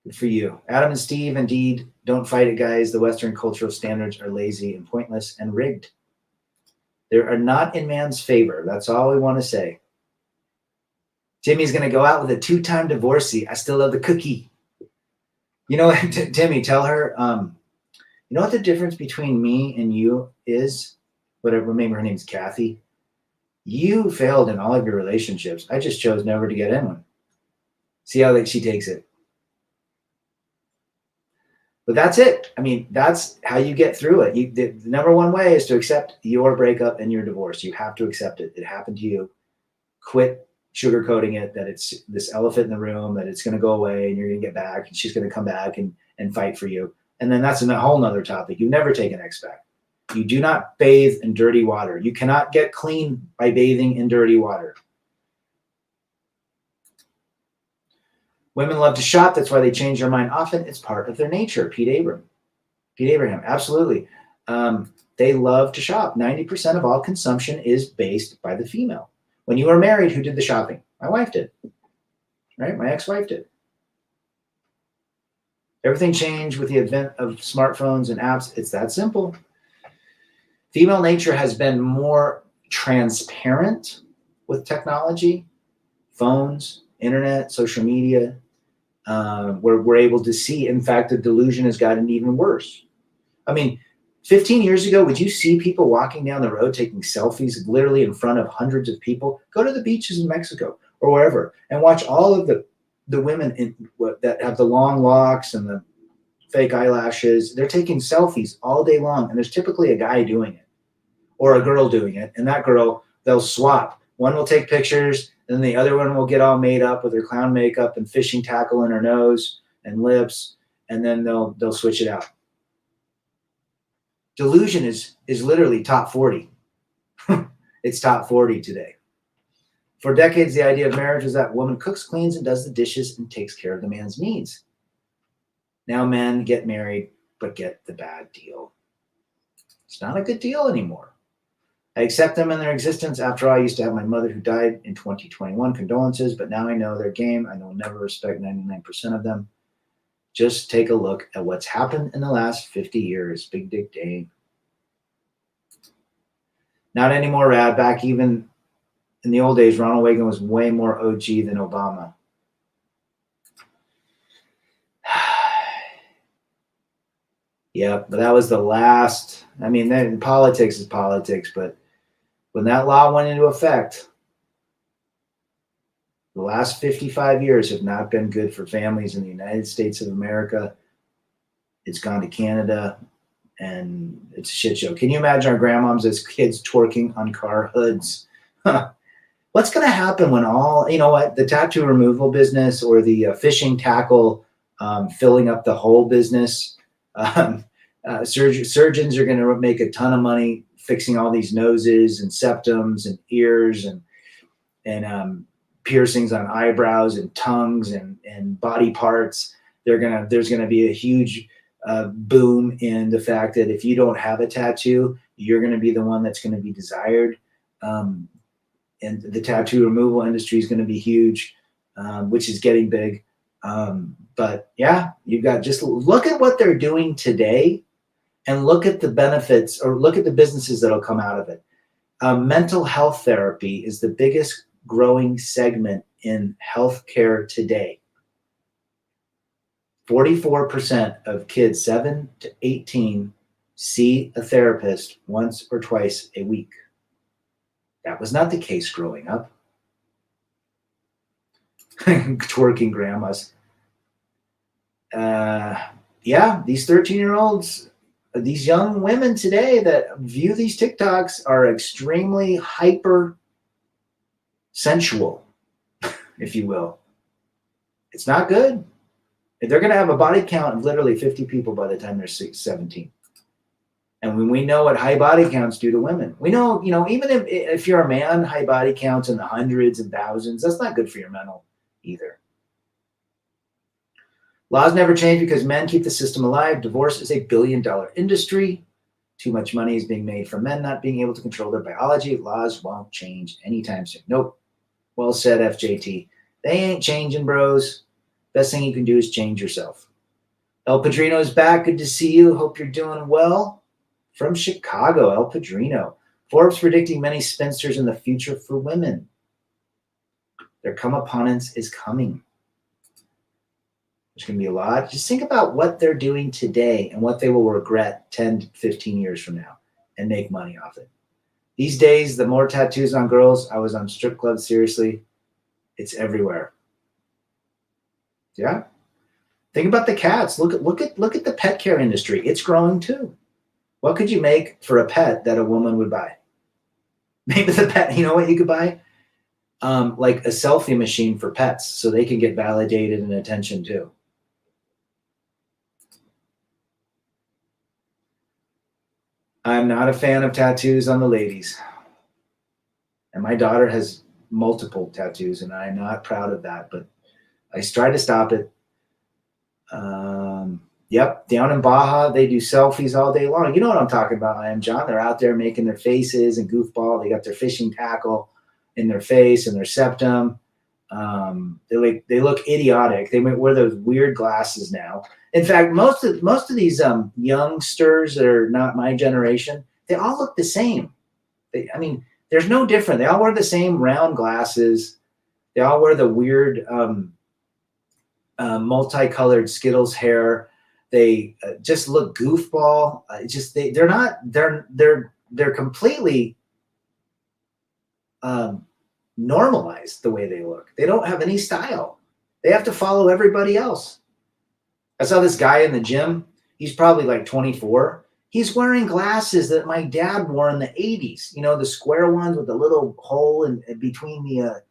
Good for you. Adam and Steve, indeed, don't fight it, guys. The Western cultural standards are lazy and pointless and rigged. They are not in man's favor. That's all we want to say. Timmy's going to go out with a 2-time divorcee. I still love the cookie. You know what, Timmy, tell her, you know what the difference between me and you is? Whatever, maybe her name's Kathy. You failed in all of your relationships. I just chose never to get in one. See how she takes it. But that's it. I mean, that's how you get through it. The number one way is to accept your breakup and your divorce. You have to accept it. It happened to you. Quit sugarcoating it, that it's this elephant in the room, that it's going to go away and you're going to get back and she's going to come back and fight for you. And then that's a whole nother topic. You never take an ex back. You do not bathe in dirty water. You cannot get clean by bathing in dirty water. Women love to shop. That's why they change their mind often. It's part of their nature. Pete Abraham, absolutely. They love to shop. 90% of all consumption is based by the female. When you were married, who did the shopping? My wife did, right? My ex-wife did. Everything changed with the advent of smartphones and apps. It's that simple. Female nature has been more transparent with technology, phones, internet, social media, where we're able to see. In fact, the delusion has gotten even worse. I mean, 15 years ago, would you see people walking down the road taking selfies literally in front of hundreds of people? Go to the beaches in Mexico or wherever and watch all of the women that have the long locks and the fake eyelashes. They're taking selfies all day long, and there's typically a guy doing it or a girl doing it. And that girl, they'll swap. One will take pictures, and the other one will get all made up with her clown makeup and fishing tackle in her nose and lips, and then they'll switch it out. Delusion is literally top 40. It's top 40 today. For decades, the idea of marriage was that woman cooks, cleans, and does the dishes and takes care of the man's needs. Now men get married, but get the bad deal. It's not a good deal anymore. I accept them in their existence. After all, I used to have my mother who died in 2021. Condolences, but now I know their game. I will never respect 99% of them. Just take a look at what's happened in the last 50 years. Big Dick Dane. Not anymore, Rad. Back even in the old days, Ronald Reagan was way more OG than Obama. Yeah, but that was the last. I mean, then politics is politics, but when that law went into effect, the last 55 years have not been good for families in the United States of America. It's gone to Canada, and it's a shit show. Can you imagine our grandmoms as kids twerking on car hoods? What's going to happen when the tattoo removal business or the fishing tackle filling up the whole business? Surgeons are going to make a ton of money fixing all these noses and septums and ears, and piercings on eyebrows and tongues and body parts. There's gonna be a huge boom in the fact that if you don't have a tattoo, you're gonna be the one that's gonna be desired. And the tattoo removal industry is gonna be huge, which is getting big. But yeah, you've got, just look at what they're doing today and look at the benefits, or look at the businesses that'll come out of it. Mental health therapy is the biggest growing segment in healthcare today. 44% of kids 7 to 18 see a therapist once or twice a week. That was not the case growing up. Twerking grandmas. Yeah, these 13-year-olds, these young women today that view these TikToks are extremely hyper sensual, if you will. It's not good. They're going to have a body count of literally 50 people by the time they're 17. And when we know what high body counts do to women, we know, even if you're a man, high body counts in the hundreds and thousands, that's not good for your mental either. Laws never change because men keep the system alive. Divorce is a billion-dollar industry. Too much money is being made from men not being able to control their biology. Laws won't change anytime soon. Nope. Well said, FJT. They ain't changing, bros. Best thing you can do is change yourself. El Padrino is back. Good to see you. Hope you're doing well. From Chicago, El Padrino. Forbes predicting many spinsters in the future for women. Their come-uponnance is coming. There's going to be a lot. Just think about what they're doing today and what they will regret 10 to 15 years from now and make money off it. These days, the more tattoos on girls, I was on strip clubs, seriously, it's everywhere. Yeah. Think about the cats. Look at the pet care industry. It's growing too. What could you make for a pet that a woman would buy? Maybe the pet, you know what you could buy? Like a selfie machine for pets so they can get validated and attention too. I'm not a fan of tattoos on the ladies. And my daughter has multiple tattoos, and I'm not proud of that, but I try to stop it. Yep, down in Baja, they do selfies all day long. You know what I'm talking about, I am John. They're out there making their faces and goofball. They got their fishing tackle in their face and their septum. They look idiotic. They might wear those weird glasses now. In fact, most of these youngsters that are not my generation, they all look the same. There's no different. They all wear the same round glasses. They all wear the weird multicolored Skittles hair. They just look goofball. They're completely normalized the way they look. They don't have any style. They have to follow everybody else. I saw this guy in the gym. He's probably like 24. He's wearing glasses that my dad wore in the 80s. You know, the square ones with the little hole in between the,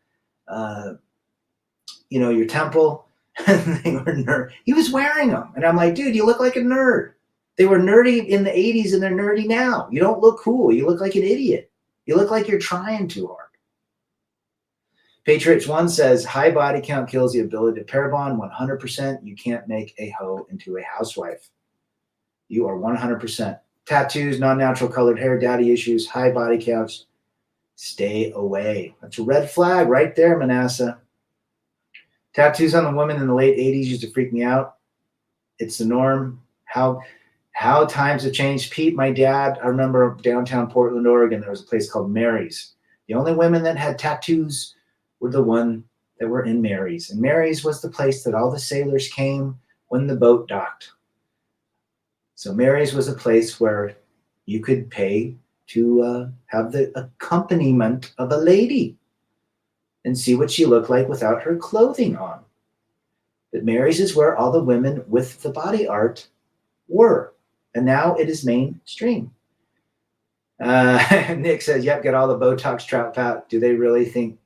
your temple. They were nerd. He was wearing them. And I'm like, dude, you look like a nerd. They were nerdy in the 80s and they're nerdy now. You don't look cool. You look like an idiot. You look like you're trying too hard. Patriots 1 says, high body count kills the ability to pair bond 100%. You can't make a hoe into a housewife. You are 100%. Tattoos, non-natural colored hair, daddy issues, high body counts. Stay away. That's a red flag right there, Manasseh. Tattoos on the woman in the late 80s used to freak me out. It's the norm. How times have changed. Pete, my dad, I remember downtown Portland, Oregon, there was a place called Mary's. The only women that had tattoos were the one that were in Mary's. And Mary's was the place that all the sailors came when the boat docked. So Mary's was a place where you could pay to have the accompaniment of a lady and see what she looked like without her clothing on. But Mary's is where all the women with the body art were. And now it is mainstream. Nick says, yep, get all the Botox trout out. Do they really think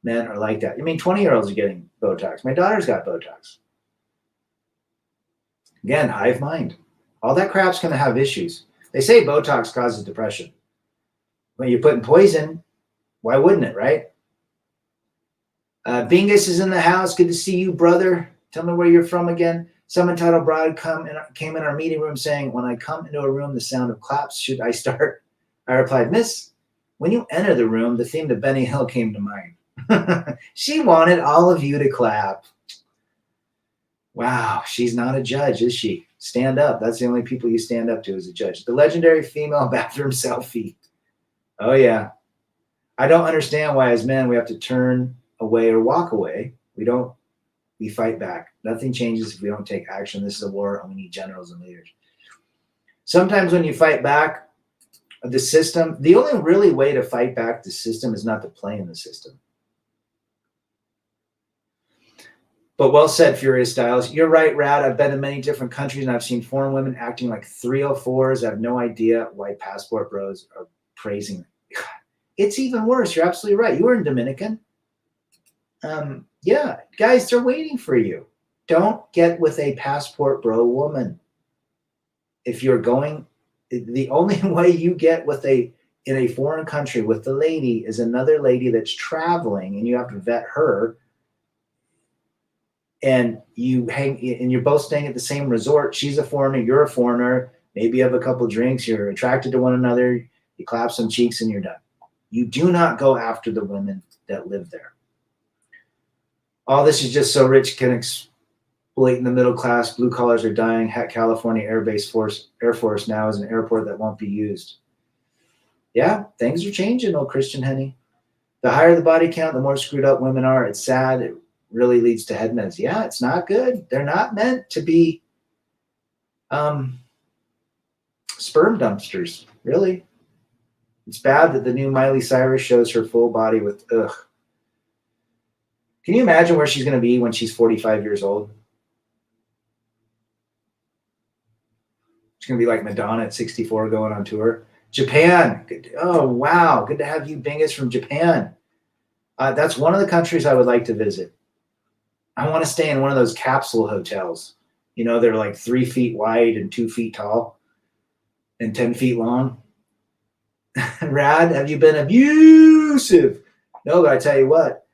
men are like that? 20-year-olds are getting Botox. My daughter's got Botox. Again, hive mind. All that crap's going to have issues. They say Botox causes depression. When you're putting poison, why wouldn't it, right? Bingus is in the house. Good to see you, brother. Tell me where you're from again. Some entitled bride came in our meeting room saying, when I come into a room, the sound of claps, should I start? I replied, Miss, when you enter the room, the theme to Benny Hill came to mind. She wanted all of you to clap. Wow, she's not a judge, is she? Stand up. That's the only people you stand up to as a judge. The legendary female bathroom selfie. Oh, yeah. I don't understand why as men we have to turn away or walk away. We fight back. Nothing changes if we don't take action. This is a war and we need generals and leaders. Sometimes when you fight back the system, the only really way to fight back the system is not to play in the system. But well said, Furious Styles. You're right, Rad. I've been in many different countries and I've seen foreign women acting like 304s. I have no idea why passport bros are praising them. It's even worse. You're absolutely right. You were in Dominican. Yeah, guys, they're waiting for you. Don't get with a passport bro woman. If you're going, the only way you get with in a foreign country with the lady is another lady that's traveling and you have to vet her. And you're both staying at the same resort. She's a foreigner, you're a foreigner. Maybe you have a couple drinks, you're attracted to one another, you clap some cheeks and you're done. You do not go after the women that live there. All this is just so rich can exploit in the middle class. Blue collars are dying. Heck, California Air Force now is an airport that won't be used. Yeah, things are changing, old Christian Henny. The higher the body count, the more screwed up women are. It's sad. It really leads to head meds. Yeah, it's not good. They're not meant to be sperm dumpsters, really. It's bad that the new Miley Cyrus shows her full body with, ugh. Can you imagine where she's going to be when she's 45 years old? She's going to be like Madonna at 64 going on tour. Japan. Oh, wow. Good to have you, Bingus, from Japan. That's one of the countries I would like to visit. I want to stay in one of those capsule hotels. You know, they're like 3 feet wide and 2 feet tall and 10 feet long. Rad, have you been abusive? No, but I tell you what,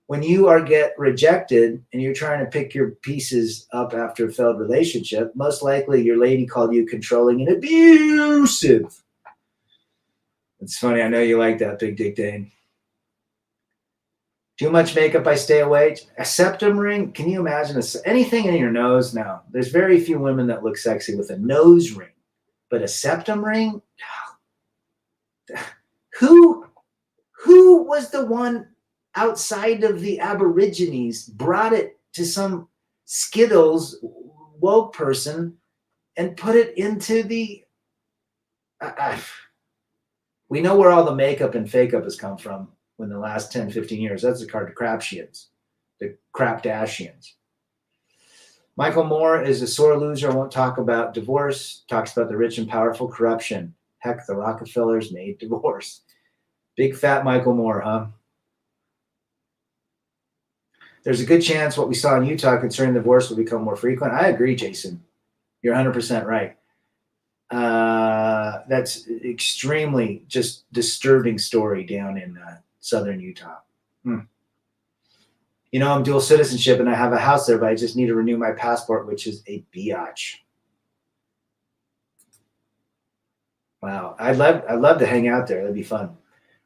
when you get rejected and you're trying to pick your pieces up after a failed relationship, most likely your lady called you controlling and abusive. It's funny. I know you like that, Big Dick Dane. Too much makeup, I stay away. A septum ring? Can you imagine anything in your nose? No. There's very few women that look sexy with a nose ring. But a septum ring? Who was the one outside of the Aborigines brought it to some Skittles woke person and put it into the... we know where all the makeup and fake-up has come from in the last 10, 15 years. That's the Kardashians, the Crapdashians. Michael Moore is a sore loser, won't talk about divorce, talks about the rich and powerful corruption. Heck, the Rockefellers made divorce. Big fat Michael Moore, huh? There's a good chance what we saw in Utah concerning divorce will become more frequent. I agree, Jason. You're 100% right. That's extremely just disturbing story down in southern Utah. You know, I'm dual citizenship and I have a house there, but I just need to renew my passport, which is a biatch. Wow. I'd love to hang out there. That'd be fun.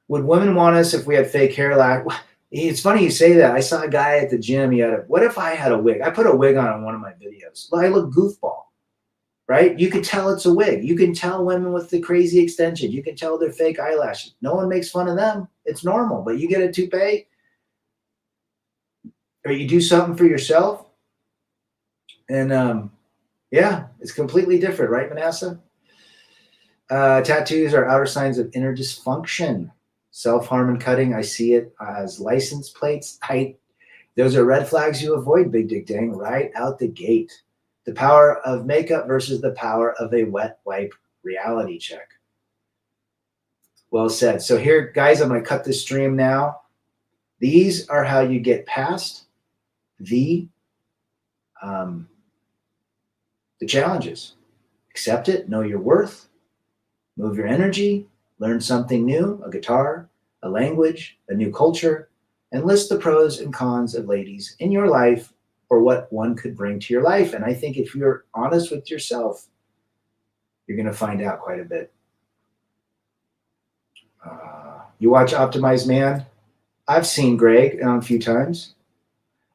Would women want us if we had fake hair? It's funny you say that. I saw a guy at the gym. What if I had a wig? I put a wig on one of my videos. Well, I look goofball, right? You could tell it's a wig. You can tell women with the crazy extension. You can tell they're fake eyelashes. No one makes fun of them. It's normal. But you get a toupee, or you do something for yourself, and yeah, it's completely different, right, Manasseh? Tattoos are outer signs of inner dysfunction. Self-harm and cutting, I see it as license plates. Those are red flags you avoid, Big Dick Dang, right out the gate. The power of makeup versus the power of a wet wipe reality check. Well said. So here, guys, I'm going to cut this stream now. These are how you get past the challenges. Accept it, know your worth, move your energy, learn something new, a guitar, a language, a new culture, and list the pros and cons of ladies in your life or what one could bring to your life. And I think if you're honest with yourself, you're going to find out quite a bit. You watch Optimized Man? I've seen Greg a few times.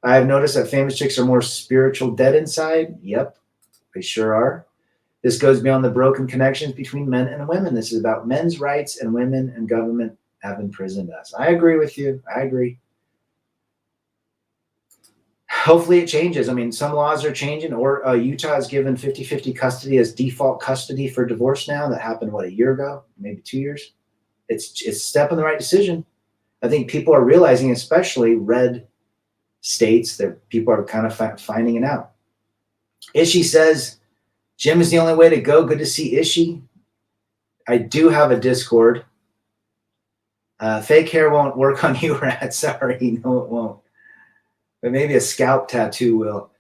I have noticed that famous chicks are more spiritual dead inside. Yep, they sure are. This goes beyond the broken connections between men and women. This is about men's rights, and women and government have imprisoned us. I agree with you. I agree. Hopefully it changes. I mean, some laws are changing, or Utah has given 50-50 custody as default custody for divorce now. That happened, what, a year ago, maybe 2 years? It's a step in the right decision. I think people are realizing, especially red states, that people are kind of finding it out. Ishi says, Jim is the only way to go. Good to see Ishi. I do have a Discord. Fake hair won't work on you, Rat. Sorry, no, it won't. But maybe a scalp tattoo will.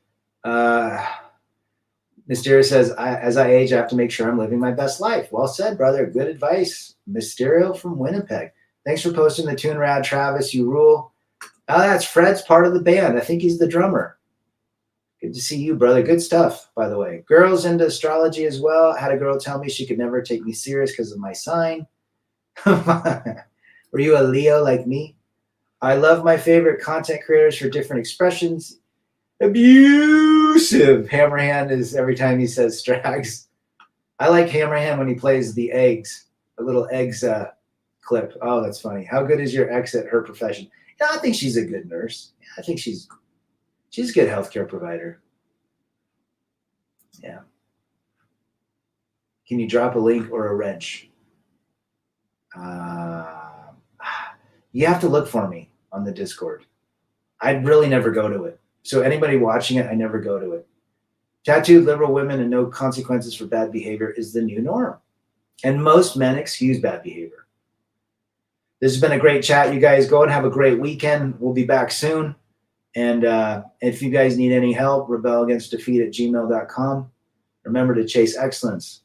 Mysterio says, as I age, I have to make sure I'm living my best life. Well said, brother. Good advice. Mysterio from Winnipeg. Thanks for posting the tune, Rad. Travis, you rule. Oh, that's Fred's part of the band. I think he's the drummer. Good to see you, brother. Good stuff, by the way. Girls into astrology as well. I had a girl tell me she could never take me serious because of my sign. Were you a Leo like me? I love my favorite content creators for different expressions. Abusive. Hammerhand is every time he says Strags. I like Hammerhand when he plays the eggs, a little eggs clip. Oh, that's funny. How good is your ex at her profession? Yeah, I think she's a good nurse. I think she's a good healthcare provider. Yeah. Can you drop a link or a wrench? You have to look for me on the Discord. I'd really never go to it. So anybody watching it, I never go to it. Tattooed liberal women and no consequences for bad behavior is the new norm. And most men excuse bad behavior. This has been a great chat. You guys go and have a great weekend. We'll be back soon. And if you guys need any help, rebelagainstdefeat@gmail.com. Remember to chase excellence,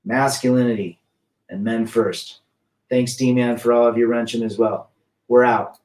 masculinity, and men first. Thanks, D-Man, for all of your wrenching as well. We're out.